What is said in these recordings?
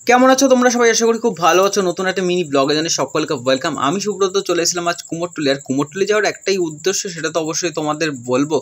কেমন আছো তোমরা সবাই? আশা করি খুব ভালো আছো। নতুন একটা মিনি ব্লগে জানাই সকলকে ওয়েলকাম। আমি সুব্রত চলে এসেছিলাম আজ কুমোরটুলি। আর কুমোরটুলি যাওয়ার একটাই উদ্দেশ্য, সেটা তো অবশ্যই তোমাদের বলবো।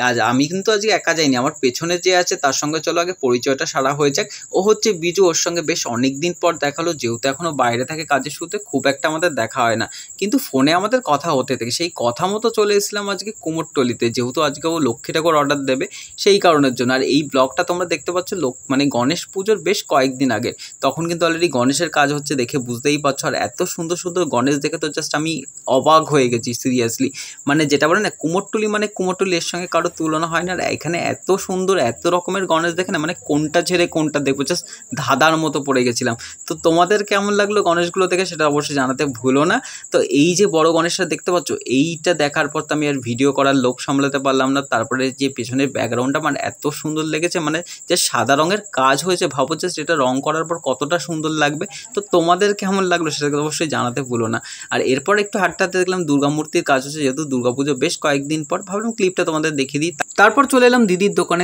আজ আমি কিন্তু আজকে একা যাইনি, আমার পেছনে যে আছে তার সঙ্গে চলো আগে পরিচয়টা সারা হয়ে যাক। ও হচ্ছে বিজু। ওর সঙ্গে বেশ অনেক দিন পর দেখালো, যেহেতু এখনো বাইরে থাকে কাজের সূত্রে খুব একটা আমাদের দেখা হয় না, কিন্তু ফোনে আমাদের কথা হতে থাকে। সেই কথা মতো চলে এসেছিলাম আজকে কুমোরটুলিতে, যেহেতু আজকে ও লক্ষ্মী ঠাকুর অর্ডার দেবে সেই কারণের জন্য। আর এই ব্লগটা তোমরা দেখতে পাচ্ছ মানে গণেশ পুজোর বেশ কয়েকদিন আগে। তখন কিন্তু অলরেডি গণেশের কাজ হচ্ছে, দেখে বুঝতেই পারছো। আর এত সুন্দর সুন্দর গণেশ দেখে তো জাস্ট আমি অবাক হয়ে গেছি সিরিয়াসলি। মানে যেটা বলে না কুমোরটুলি মানে কুমোরটুলি, এর সঙ্গে কারো তুলনা হয় না। আর এখানে এত সুন্দর এত রকমের গণেশ দেখে না, মানে কোনটা ছেড়ে কোনটা দেখবো, জাস্ট ধাঁধার মতো পড়ে গেছিলাম। তো তোমাদের কেমন লাগলো গণেশগুলো দেখে সেটা অবশ্যই জানাতে ভুলো না। তো এই যে বড় গণেশটা দেখতে পাচ্ছ, এইটা দেখার পর তো আমি আর ভিডিও করার লোভ সামলাতে পারলাম না। তারপরে যে পেছনের ব্যাকগ্রাউন্ডটা মানে এত সুন্দর লেগেছে, মানে যে সাদা রঙের কাজ হয়েছে, ভাবো যে সেটা রং করার পর কতটা সুন্দর লাগবে। তো তোমাদের কেমন লাগলো সেটাকে অবশ্যই জানাতে ভুলো না। আর এরপর একটু হাঁটতে হাঁটতে দেখলাম দুর্গা মূর্তির কাজ হচ্ছে, যেহেতু দুর্গাপুজো বেশ কয়েকদিন পর, ভাবলাম ক্লিপটা তোমাদের দেখিয়ে দিই। তারপর চলে এলাম দিদির দোকানে।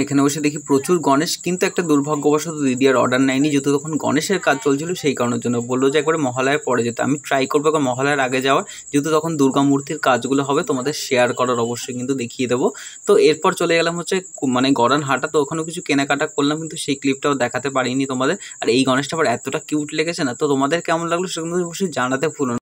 এখানে বসে দেখি প্রচুর গণেশ, কিন্তু একটা দুর্ভাগ্যবশত দিদি আর অর্ডার নেয়নি, যেহেতু তখন গণেশের কাজ চলছিল সেই কারণের জন্য। বললো যে একবারে মহালয়ার পরে যেতে। আমি ট্রাই করবো একবার মহালয়ার আগে যাওয়ার, যেহেতু তখন দুর্গা মূর্তির কাজগুলো হবে, তোমাদের শেয়ার করার অবশ্যই কিন্তু দেখিয়ে দেবো। তো এরপর চলে গেলাম হচ্ছে মানে গড়ান হাটা। তো ওখানেও কিছু কেনাকাটা করলাম, কিন্তু সেই ক্লিপটাও দেখাতে পারিনি তোমাদের। আর এই গণেশটা আবার এতটা কিউট লেগেছে না। তো তোমাদের কেমন লাগলো সেটা অবশ্যই জানাতে ভুলো না।